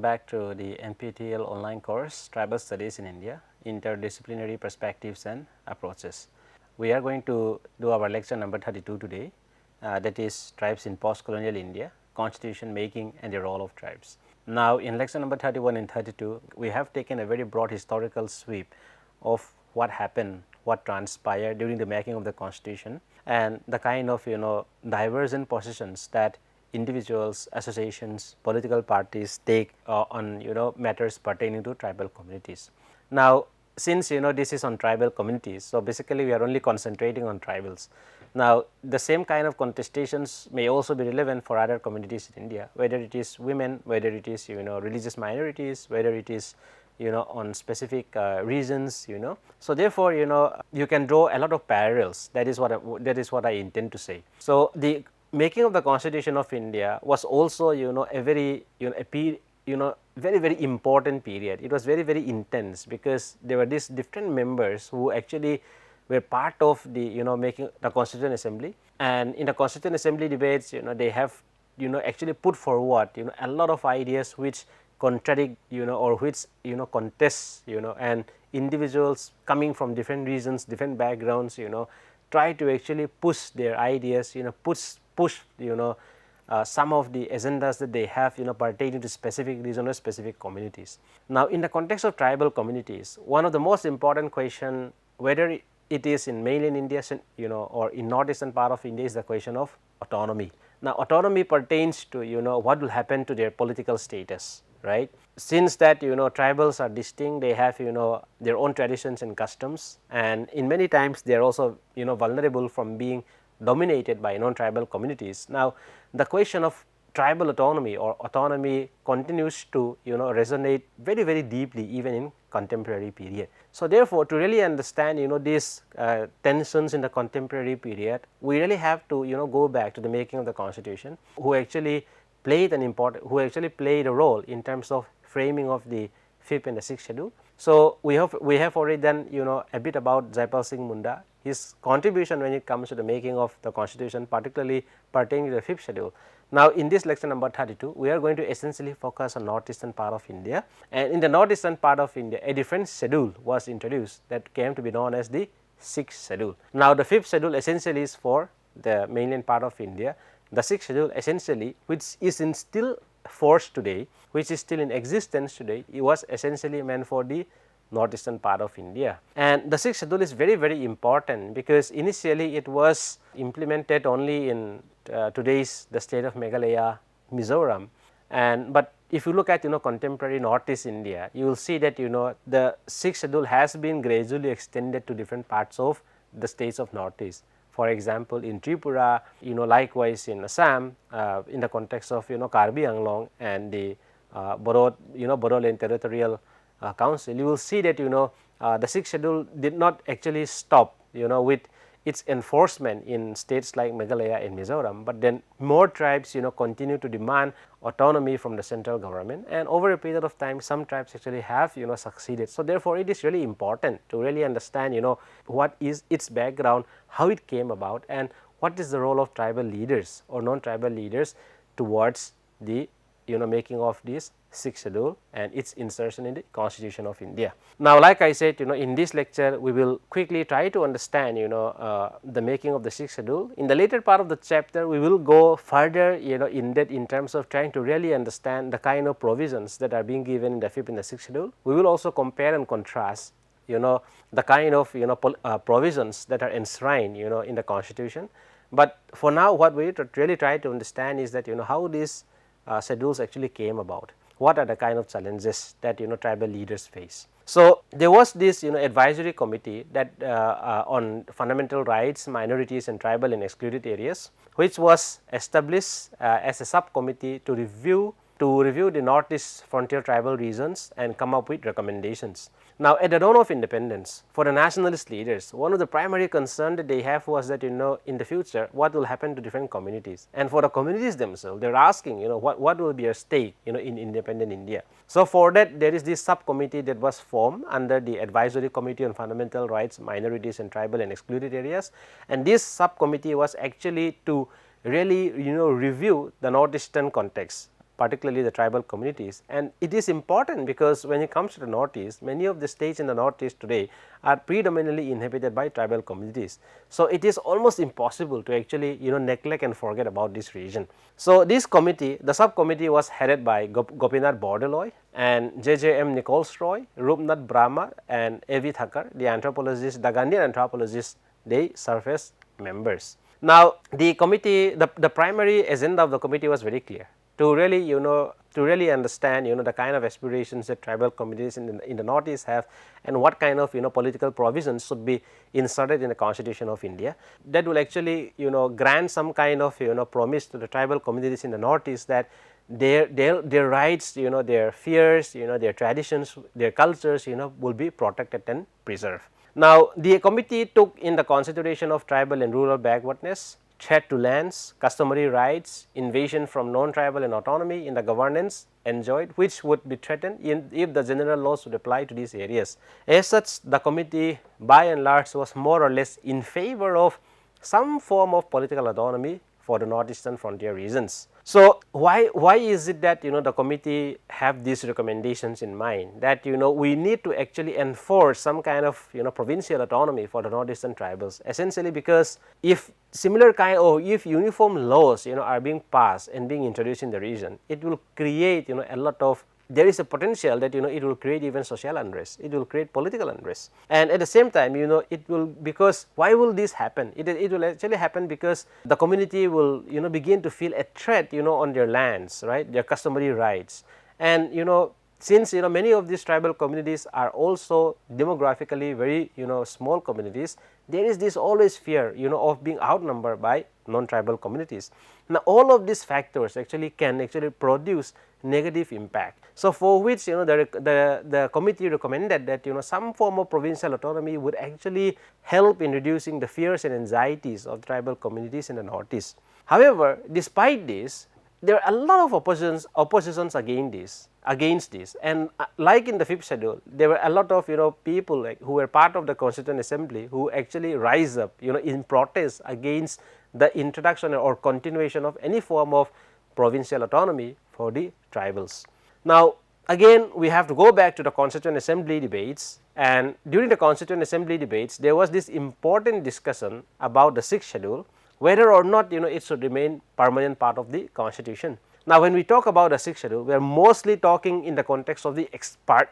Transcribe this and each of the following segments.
back to the NPTEL online course Tribal Studies in India, Interdisciplinary Perspectives and Approaches. We are going to do our lecture number 32 today, that is Tribes in Post-Colonial India, Constitution Making and the Role of Tribes. Now, in lecture number 31 and 32, we have taken a very broad historical sweep of what happened, what transpired during the making of the Constitution, and the kind of divergent positions that individuals, associations, political parties take on matters pertaining to tribal communities. Now, since this is on tribal communities, so basically we are only concentrating on tribals. Now, the same kind of contestations may also be relevant for other communities in India, whether it is women, whether it is religious minorities, whether it is on specific regions. So, therefore, you can draw a lot of parallels. That is what I intend to say. So, the making of the Constitution of India was also a very very important period. It was very intense, because there were these different members who actually were part of the making the Constituent Assembly, and in the Constituent Assembly debates they have actually put forward a lot of ideas which contradict or which contest and individuals coming from different regions, different backgrounds try to actually push their ideas, push some of the agendas that they have pertaining to specific region or specific communities. Now, in the context of tribal communities, one of the most important question, whether it is in mainland India or in northeastern part of India, is the question of autonomy. Now, autonomy pertains to what will happen to their political status, right? Since that tribals are distinct, they have their own traditions and customs, and in many times they are also vulnerable from being dominated by non-tribal communities. Now, the question of tribal autonomy or autonomy continues to resonate very deeply even in contemporary period. So, therefore, to really understand these tensions in the contemporary period, we really have to go back to the making of the Constitution, who actually played a role in terms of framing of the 5th and the 6th schedule. So, we have already done a bit about Jaipal Singh Munda, his contribution when it comes to the making of the Constitution, particularly pertaining to the 5th schedule. Now, in this lecture number 32, we are going to essentially focus on northeastern part of India, and in the northeastern part of India a different schedule was introduced that came to be known as the 6th schedule. Now, the 5th schedule essentially is for the mainland part of India. The 6th schedule essentially, which is in still force today, which is still in existence today, it was essentially meant for the northeastern part of India. And the 6th schedule is very important, because initially it was implemented only in today's the state of Meghalaya, Mizoram, but if you look at contemporary northeast India, you will see that the 6th schedule has been gradually extended to different parts of the states of northeast. For example, in Tripura, likewise in Assam, in the context of Karbi Anglong and the Bodoland Territorial Council, you will see that the 6th schedule did not actually stop with its enforcement in states like Meghalaya and Mizoram, but then more tribes continue to demand autonomy from the central government, and over a period of time some tribes actually have succeeded. So, therefore, it is really important to really understand what is its background, how it came about, and what is the role of tribal leaders or non-tribal leaders towards the making of this 6th schedule and its insertion in the Constitution of India. Now, like I said, in this lecture we will quickly try to understand the making of the 6th schedule. In the later part of the chapter, we will go further in depth in terms of trying to really understand the kind of provisions that are being given in the 5th and the 6th schedule. We will also compare and contrast the kind of provisions that are enshrined in the Constitution. But for now, what we really try to understand is that how these schedules actually came about. What are the kind of challenges that tribal leaders face? So, there was this advisory committee that on fundamental rights, minorities and tribal and excluded areas, which was established as a subcommittee to review the northeast frontier tribal regions and come up with recommendations. Now, at the dawn of independence, for the nationalist leaders, one of the primary concerns that they have was that in the future what will happen to different communities, and for the communities themselves they are asking what will be a stake in independent India. So, for that there is this subcommittee that was formed under the Advisory Committee on Fundamental Rights, Minorities and Tribal and Excluded Areas, and this subcommittee was actually to really review the northeastern context particularly the tribal communities. And it is important because when it comes to the Northeast, many of the states in the Northeast today are predominantly inhabited by tribal communities. So, it is almost impossible to actually neglect and forget about this region. So, this committee, the subcommittee was headed by Gopinath Bordeloi and J.J.M. Nichols Roy, Rupnath Brahma and A.V. Thakkar, the anthropologists, the Gandhian anthropologists, they serve as members. Now, the committee, the primary agenda of the committee was very clear, to really to really understand the kind of aspirations that tribal communities in the Northeast have, and what kind of political provisions should be inserted in the Constitution of India that will actually grant some kind of promise to the tribal communities in the Northeast that their rights, their fears, their traditions, their cultures will be protected and preserved. Now, the committee took in the consideration of tribal and rural backwardness, threat to lands, customary rights, invasion from non-tribal and autonomy in the governance enjoyed, which would be threatened if the general laws would apply to these areas. As such, the committee by and large was more or less in favor of some form of political autonomy for the northeastern frontier regions. So, why is it that the committee have these recommendations in mind, that we need to actually enforce some kind of provincial autonomy for the northeastern tribals, essentially because if similar kind or if uniform laws are being passed and being introduced in the region, it will create a lot of, there is a potential that it will create even social unrest, it will create political unrest, and at the same time it will, because why will this happen? It will actually happen because the community will begin to feel a threat on their lands, right, their customary rights, and since many of these tribal communities are also demographically very small communities, there is this always fear of being outnumbered by non-tribal communities. Now, all of these factors actually can produce negative impact. So, for which the committee recommended that some form of provincial autonomy would actually help in reducing the fears and anxieties of tribal communities in the Northeast. However, despite this, there are a lot of oppositions against this, and like in the 5th schedule, there were a lot of people who were part of the Constituent Assembly who actually rise up in protest against the introduction or continuation of any form of provincial autonomy for the tribals. Now, again we have to go back to the Constituent Assembly debates, and during the Constituent Assembly debates there was this important discussion about the 6th schedule, whether or not it should remain permanent part of the Constitution. Now, when we talk about the 6th schedule, we are mostly talking in the context of the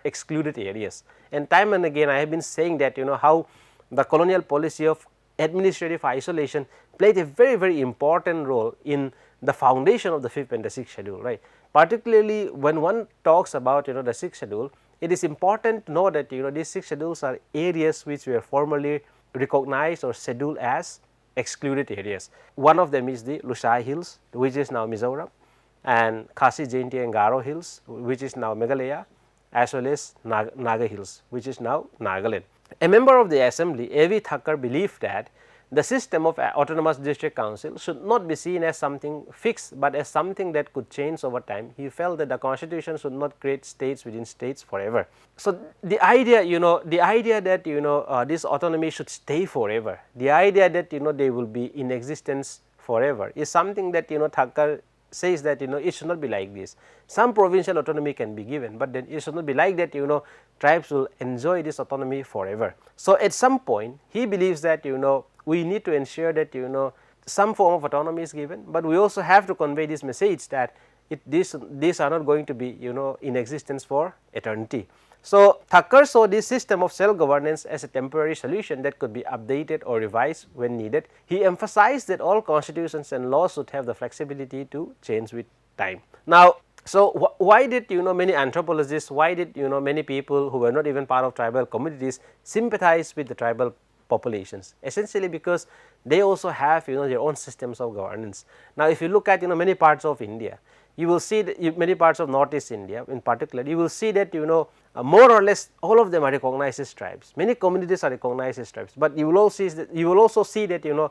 excluded areas, and time and again I have been saying that how the colonial policy of administrative isolation played a very important role in the foundation of the 5th and the 6th schedule, right. Particularly when one talks about the 6th schedule, it is important to know that these 6 schedules are areas which were formerly recognized or scheduled as excluded areas. One of them is the Lusai Hills, which is now Mizoram, and Khasi, Jaintia and Garo Hills, which is now Meghalaya, as well as Naga Hills, which is now Nagaland. A member of the assembly, A.V. Thakkar, believed that the system of autonomous district council should not be seen as something fixed, but as something that could change over time. He felt that the constitution should not create states within states forever. So, the idea that this autonomy should stay forever, the idea that they will be in existence forever is something that Thakkar says that it should not be like this. Some provincial autonomy can be given, but then it should not be like that tribes will enjoy this autonomy forever. So, at some point he believes that we need to ensure that some form of autonomy is given, but we also have to convey this message that these are not going to be in existence for eternity. So, Thakkar saw this system of self-governance as a temporary solution that could be updated or revised when needed. He emphasized that all constitutions and laws should have the flexibility to change with time. Now, so why did many anthropologists, why did many people who were not even part of tribal communities sympathize with the tribal populations? Essentially because they also have their own systems of governance. Now, if you look at many parts of India, you will see that many parts of Northeast India in particular, you will see that more or less all of them are recognized as tribes. Many communities are recognized as tribes, but you will also see that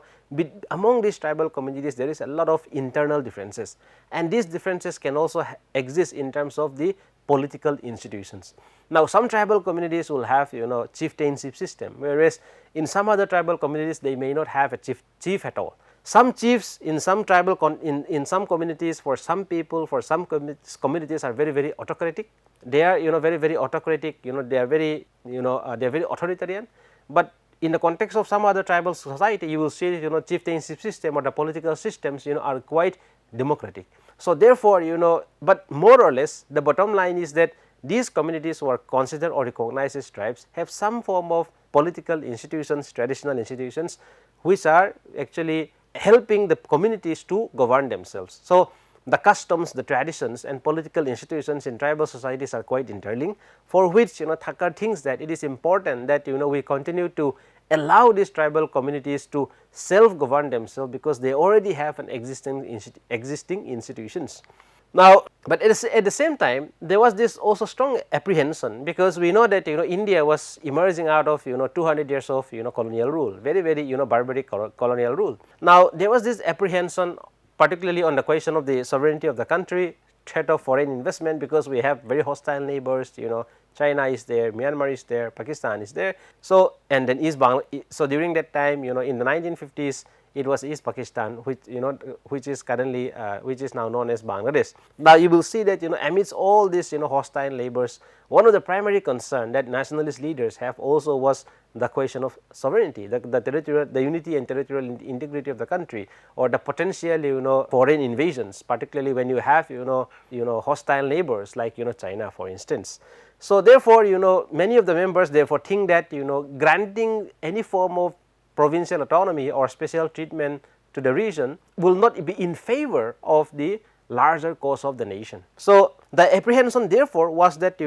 among these tribal communities there is a lot of internal differences, and these differences can also exist in terms of the political institutions. Now, some tribal communities will have chieftainship system, whereas in some other tribal communities they may not have a chief at all. Some chiefs in some tribal in some communities, for some people, for some communities are very autocratic. They are very autocratic, they are very they are very authoritarian, but in the context of some other tribal society, you will see chieftainship system or the political systems are quite democratic. So therefore, but more or less the bottom line is that these communities who are considered or recognized as tribes have some form of political institutions, traditional institutions, which are actually helping the communities to govern themselves. So the customs, the traditions and political institutions in tribal societies are quite interlinked, for which Thakur thinks that it is important that we continue to allow these tribal communities to self govern themselves, because they already have an existing institutions. Now, but at the same time, there was this also strong apprehension, because we know that India was emerging out of 200 years of colonial rule, very barbaric colonial rule. Now, there was this apprehension particularly on the question of the sovereignty of the country, threat of foreign investment, because we have very hostile neighbors, China is there, Myanmar is there, Pakistan is there. So, and then East Bangladesh. So, during that time in the 1950s, it was East Pakistan, which which is currently which is now known as Bangladesh. Now, you will see that amidst all these hostile neighbors, one of the primary concern that nationalist leaders have also was the question of sovereignty, the territorial, the unity and territorial integrity of the country, or the potential foreign invasions, particularly when you have hostile neighbors like China, for instance. So therefore, many of the members therefore think that granting any form of provincial autonomy or special treatment to the region will not be in favor of the larger cause of the nation. So the apprehension therefore was that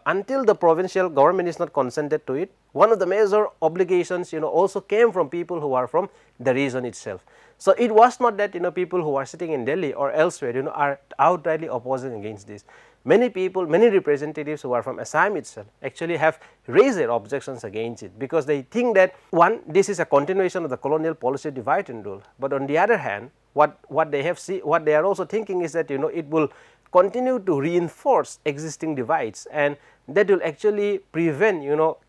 until the provincial government is not consented to it, one of the major obligations also came from people who are from the region itself. So it was not that people who are sitting in Delhi or elsewhere are outrightly opposing against this. Many people, many representatives who are from Assam itself actually have raised their objections against it, because they think that one, this is a continuation of the colonial policy of divide and rule, but on the other hand, what they are also thinking is that it will continue to reinforce existing divides, and that will actually prevent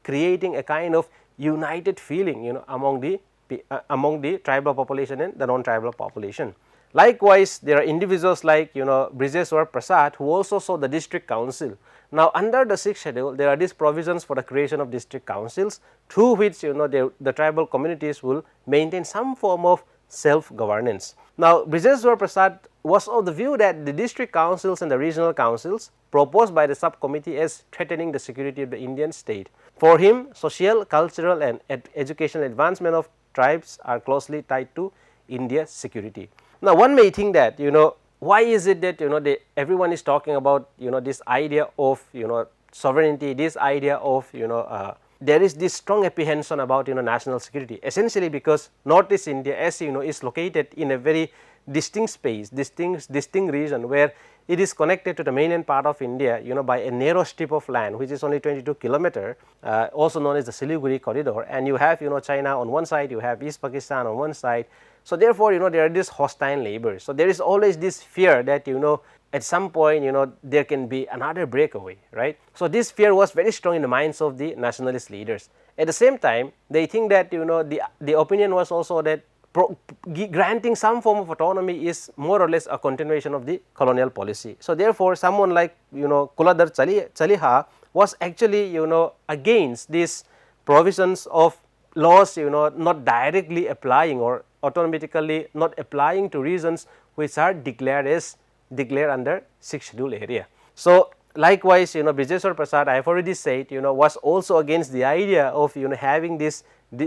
creating a kind of united feeling among the tribal population and the non-tribal population. Likewise, there are individuals like Brijeshwar Prasad, who also saw the district council. Now, under the 6th schedule, there are these provisions for the creation of district councils, through which the tribal communities will maintain some form of self-governance. Now, Brijeshwar Prasad was of the view that the district councils and the regional councils proposed by the subcommittee as threatening the security of the Indian state. For him, social, cultural and educational advancement of tribes are closely tied to India's security. Now, one may think that why is it that everyone is talking about this idea of sovereignty, this idea of there is this strong apprehension about national security, essentially because Northeast India, as is located in a very distinct space, distinct region, where it is connected to the mainland part of India by a narrow strip of land, which is only 22 kilometer, also known as the Siliguri corridor, and you have China on one side, you have East Pakistan on one side. So therefore, there are these hostile neighbors. So there is always this fear that at some point there can be another breakaway, right. So this fear was very strong in the minds of the nationalist leaders. At the same time, they think that the opinion was also that granting some form of autonomy is more or less a continuation of the colonial policy. So therefore, someone like Kuladhar Chaliha was actually against these provisions of laws not directly applying or automatically not applying to regions which are declared under 6th schedule area. So likewise, Brijeshwar Prasad, I have already said, was also against the idea of having this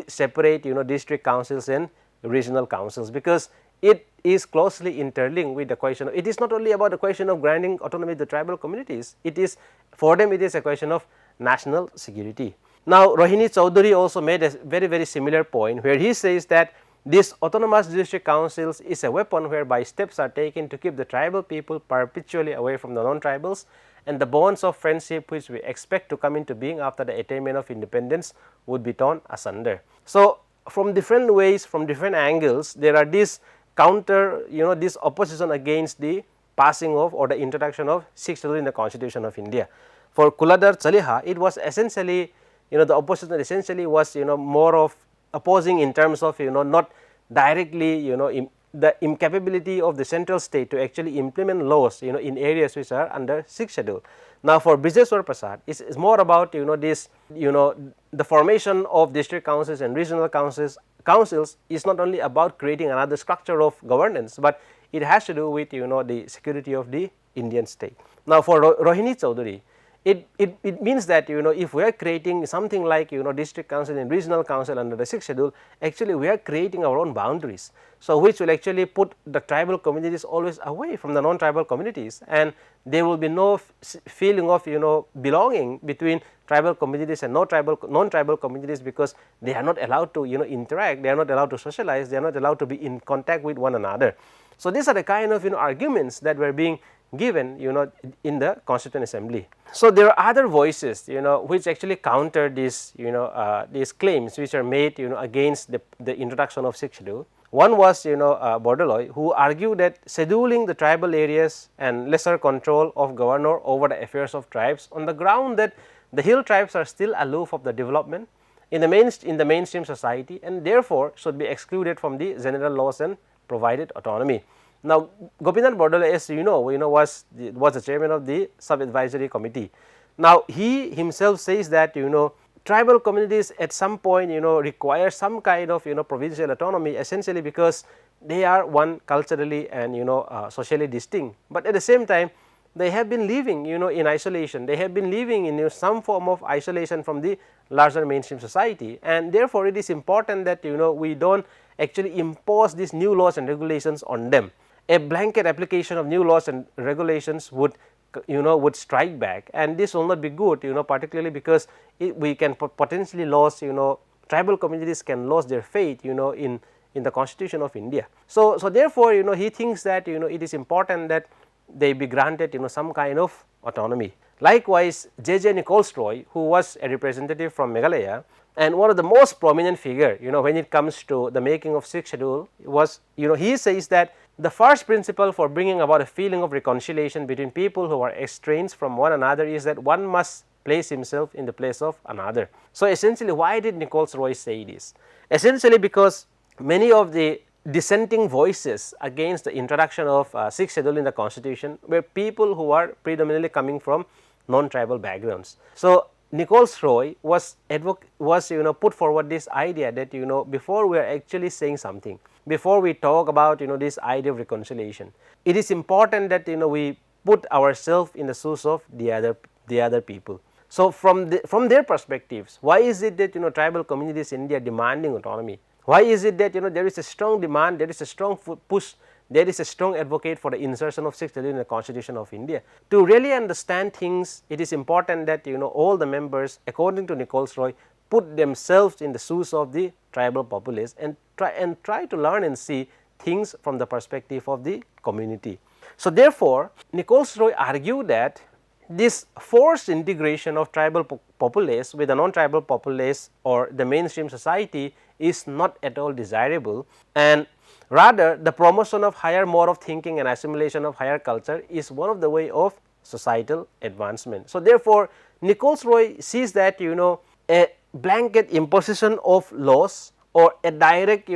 separate district councils and regional councils, because it is closely interlinked with the question. It is not only about the question of granting autonomy to the tribal communities. It is, for them, it is a question of national security. Now, Rohini Chaudhary also made a very similar point, where he says that this autonomous district councils is a weapon whereby steps are taken to keep the tribal people perpetually away from the non-tribals, and the bonds of friendship which we expect to come into being after the attainment of independence would be torn asunder. So, from different ways, from different angles, there are this counter, this opposition against the passing of or the introduction of 6th schedule in the Constitution of India. For Kuladhar Chaliha, it was essentially, the opposition essentially was, more of opposing in terms of, not directly, the incapability of the central state to actually implement laws, in areas which are under 6th schedule. Now, for Bijeshwar Prasad, it's more about, this, the formation of district councils and regional councils is not only about creating another structure of governance, but it has to do with, the security of the Indian state. Now, for Rohini Chaudhary, it means that, if we are creating something like, district council and regional council under the 6th schedule, actually we are creating our own boundaries. So, which will actually put the tribal communities always away from the non-tribal communities, and there will be no feeling of, belonging between tribal communities and non-tribal communities, because they are not allowed to, interact, they are not allowed to socialize, they are not allowed to be in contact with one another. So, these are the kind of, arguments that were being given, in the Constituent Assembly. So, there are other voices, which actually counter these, these claims which are made, against the introduction of 6th schedule. One was, Bordoloi, who argued that scheduling the tribal areas and lesser control of governor over the affairs of tribes on the ground that the hill tribes are still aloof of the development in the mainstream society, and therefore should be excluded from the general laws and provided autonomy. Now, Gopinath Bordoloi, as you know, was the chairman of the sub-advisory committee. Now, he himself says that, tribal communities at some point, require some kind of, provincial autonomy, essentially because they are one culturally and, socially distinct, but at the same time they have been living, in isolation, they have been living in, some form of isolation from the larger mainstream society, and therefore it is important that, we do not actually impose these new laws and regulations on them. A blanket application of new laws and regulations would, would strike back, and this will not be good, particularly because we can potentially lose, tribal communities can lose their faith, in the Constitution of India. So, therefore, he thinks that, it is important that they be granted, some kind of autonomy. Likewise, J.J. Nichols Roy, who was a representative from Meghalaya and one of the most prominent figure, when it comes to the making of 6th schedule, was, he says that the first principle for bringing about a feeling of reconciliation between people who are estranged from one another is that one must place himself in the place of another. So, essentially, why did Nichols Roy say this? Essentially, because many of the dissenting voices against the introduction of 6th schedule in the Constitution were people who are predominantly coming from non-tribal backgrounds. So, Nichols Roy was put forward this idea that, before we are actually saying something, before we talk about, this idea of reconciliation, it is important that, we put ourselves in the shoes of the other people. So, from their perspectives, why is it that, tribal communities in India demanding autonomy? Why is it that, there is a strong demand, there is a strong push, there is a strong advocate for the insertion of 6th schedule in the Constitution of India? To really understand things, it is important that, all the members, according to Nichols Roy, put themselves in the shoes of the tribal populace and try to learn and see things from the perspective of the community. So, therefore, Nichols Roy argued that this forced integration of tribal populace with the non-tribal populace or the mainstream society is not at all desirable, and rather the promotion of higher mode of thinking and assimilation of higher culture is one of the way of societal advancement. So, therefore, Nichols Roy sees that, a blanket imposition of laws or a direct,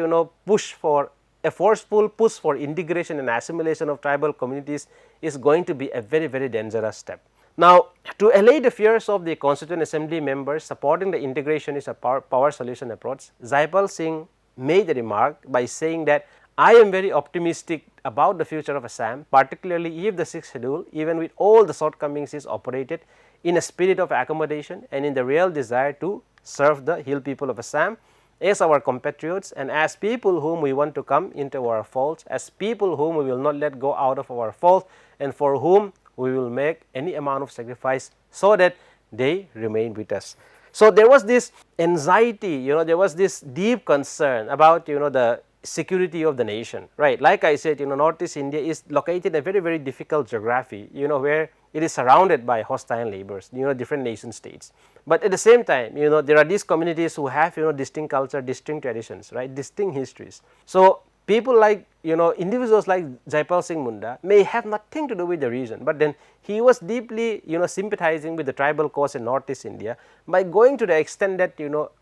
push for a forceful push for integration and assimilation of tribal communities is going to be a very, very dangerous step. Now, to allay the fears of the Constituent Assembly members supporting the integration is a power solution approach, Jaipal Singh made a remark by saying that I am very optimistic about the future of Assam, particularly if the 6th schedule, even with all the shortcomings, is operated in a spirit of accommodation and in the real desire to serve the hill people of Assam as our compatriots and as people whom we want to come into our fold, as people whom we will not let go out of our fold and for whom we will make any amount of sacrifice so that they remain with us. So, there was this anxiety, there was this deep concern about, the security of the nation, right. Like I said, Northeast India is located in a very, very difficult geography, where it is surrounded by hostile neighbors, different nation states. But at the same time, there are these communities who have, distinct culture, distinct traditions, right, distinct histories. So, people like, individuals like Jaipal Singh Munda may have nothing to do with the region, but then he was deeply, sympathizing with the tribal cause in Northeast India by going to the extent that,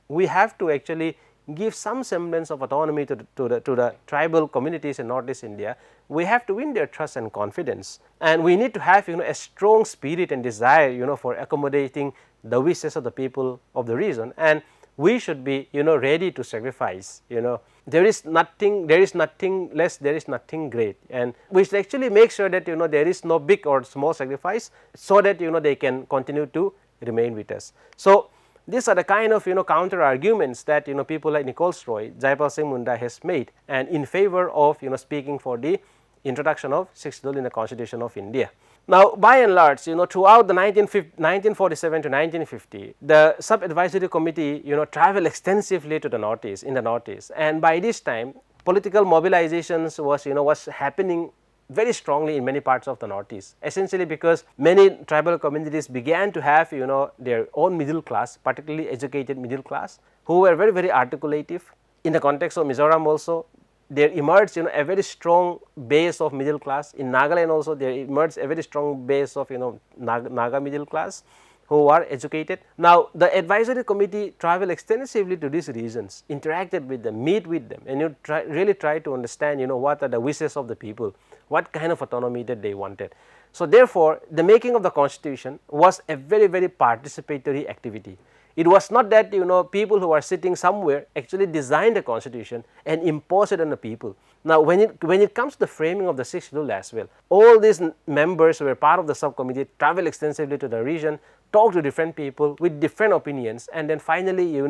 we have to actually give some semblance of autonomy to the tribal communities in Northeast India, we have to win their trust and confidence, and we need to have a strong spirit and desire for accommodating the wishes of the people of the region, and we should be ready to sacrifice. There is nothing less, there is nothing great, and we should actually make sure that there is no big or small sacrifice, so that they can continue to remain with us. So, these are the kind of counter arguments that people like Nicholas Roy, Jaipal Singh Munda has made, and in favor of speaking for the introduction of Sikh schedule in the Constitution of India. Now, by and large, throughout the 1947 to 1950, the Sub Advisory Committee, traveled extensively to the Northeast, in the Northeast, and by this time, political mobilizations was happening very strongly in many parts of the Northeast, essentially because many tribal communities began to have their own middle class, particularly educated middle class, who were very, very articulative. In the context of Mizoram also, there emerged a very strong base of middle class. In Nagaland also, there emerged a very strong base of Naga middle class who are educated. Now, the advisory committee traveled extensively to these regions, interacted with them, meet with them, and really try to understand what are the wishes of the people, what kind of autonomy that they wanted. So, therefore, the making of the constitution was a very, very participatory activity. It was not that people who are sitting somewhere actually designed a constitution and imposed it on the people. Now, when it comes to the framing of the Sikh schedule as well, all these members who were part of the subcommittee travel extensively to the region, talk to different people with different opinions, and then finally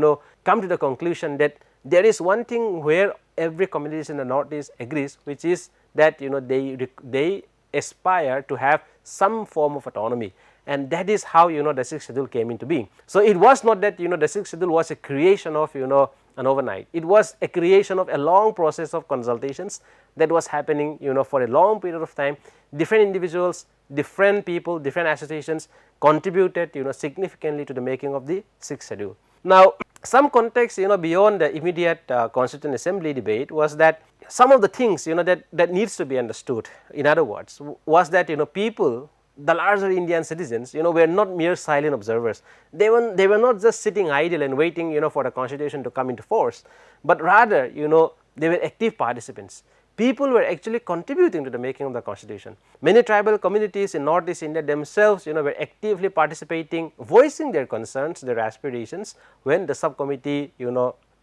come to the conclusion that there is one thing where every community in the Northeast agrees, which is that they aspire to have some form of autonomy. And that is how the Sikh schedule came into being. So, it was not that the Sikh schedule was a creation of an overnight. It was a creation of a long process of consultations that was happening for a long period of time. Different individuals, different people, different associations contributed significantly to the making of the Sikh schedule. Now, some context beyond the immediate Constituent Assembly debate was that some of the things that needs to be understood, in other words, was that people, the larger Indian citizens were not mere silent observers. They were not just sitting idle and waiting for the constitution to come into force, but rather they were active participants. People were actually contributing to the making of the constitution. Many tribal communities in Northeast India themselves were actively participating, voicing their concerns, their aspirations, when the subcommittee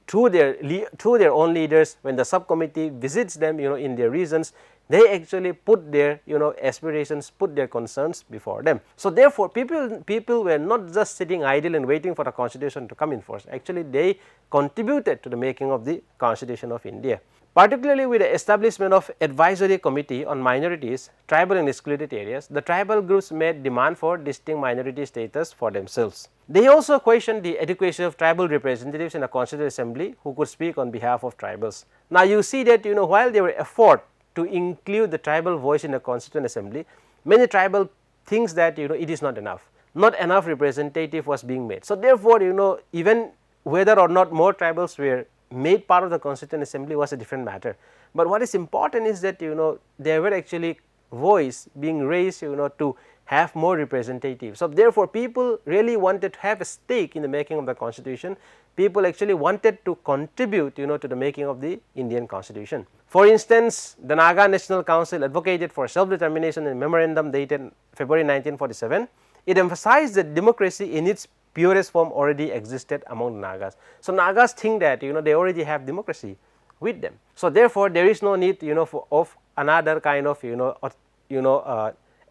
through their own leaders, when the subcommittee visits them in their regions, they actually put their aspirations, put their concerns before them. So, therefore, people were not just sitting idle and waiting for the constitution to come in force. Actually, they contributed to the making of the Constitution of India. Particularly with the establishment of advisory committee on minorities, tribal and excluded areas, the tribal groups made demand for distinct minority status for themselves. They also questioned the adequacy of tribal representatives in the Constituent Assembly who could speak on behalf of tribals. Now, you see that while there were efforts to include the tribal voice in the Constituent Assembly, many tribal thinks that it is not enough representative was being made. So, therefore, even whether or not more tribals were made part of the Constituent Assembly was a different matter, but what is important is that there were actually voice being raised to have more representatives. So, therefore, people really wanted to have a stake in the making of the constitution. People actually wanted to contribute to the making of the Indian constitution. For instance, the Naga National Council advocated for self-determination in a memorandum dated February 1947. It emphasized that democracy in its purest form already existed among the Nagas. So, Nagas think that they already have democracy with them. So, therefore, there is no need of another kind of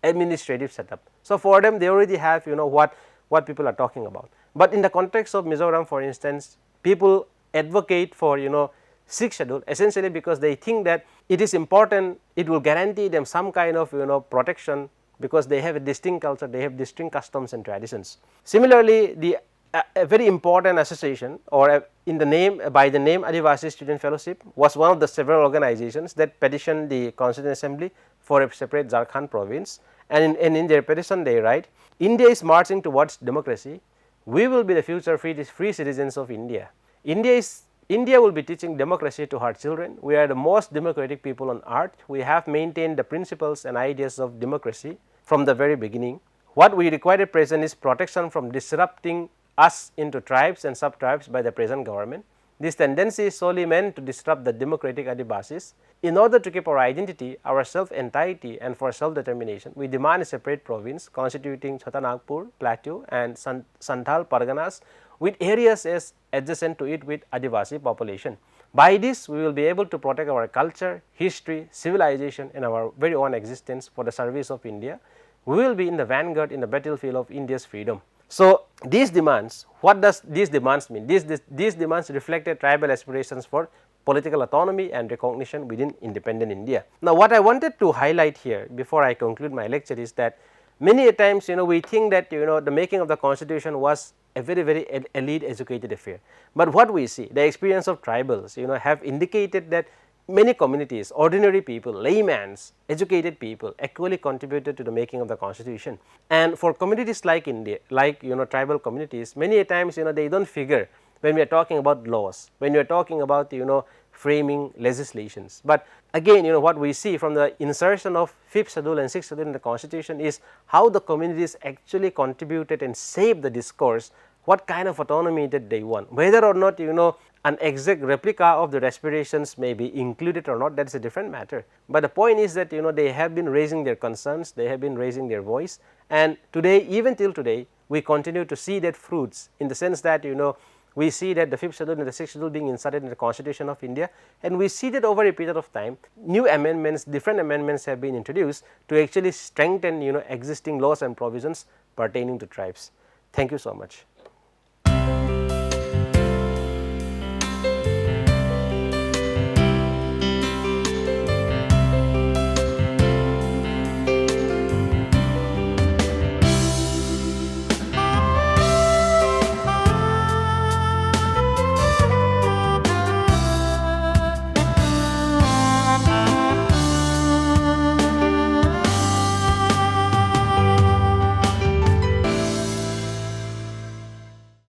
administrative setup. So, for them they already have what people are talking about. But in the context of Mizoram, for instance, people advocate for Sikh schedule essentially because they think that it is important, it will guarantee them some kind of protection, because they have a distinct culture, they have distinct customs and traditions. Similarly, a very important association or by the name Adivasi Student Fellowship was one of the several organizations that petitioned the Constituent Assembly for a separate Jharkhand province, and in their petition they write, India is marching towards democracy, we will be the future free citizens of India. India will be teaching democracy to her children. We are the most democratic people on earth. We have maintained the principles and ideas of democracy from the very beginning. What we require at present is protection from disrupting us into tribes and sub-tribes by the present government. This tendency is solely meant to disrupt the democratic Adivasis. In order to keep our identity, our self-entirety and for self-determination, we demand a separate province constituting Chota Nagpur, Plateau and Santhal Parganas with areas as adjacent to it with Adivasi population. By this, we will be able to protect our culture, history, civilization and our very own existence for the service of India. We will be in the vanguard in the battlefield of India's freedom. So, these demands, what does these demands mean? These demands reflected tribal aspirations for political autonomy and recognition within independent India. Now, what I wanted to highlight here before I conclude my lecture is that many a times we think that the making of the constitution was a very elite educated affair, but what we see, the experience of tribals have indicated that many communities, ordinary people, laymen's, educated people equally contributed to the making of the constitution. And for communities like India, like tribal communities, many a times they do not figure when we are talking about laws, when we are talking about framing legislations. But again what we see from the insertion of 5th schedule and 6th schedule in the constitution is how the communities actually contributed and shaped the discourse, what kind of autonomy that they want, whether or not an exact replica of the aspirations may be included or not, that is a different matter. But the point is that they have been raising their concerns, they have been raising their voice, and today, even till today, we continue to see that fruits, in the sense that we see that the 5th schedule and the 6th schedule being inserted in the Constitution of India, and we see that over a period of time new amendments, different amendments have been introduced to actually strengthen existing laws and provisions pertaining to tribes. Thank you so much.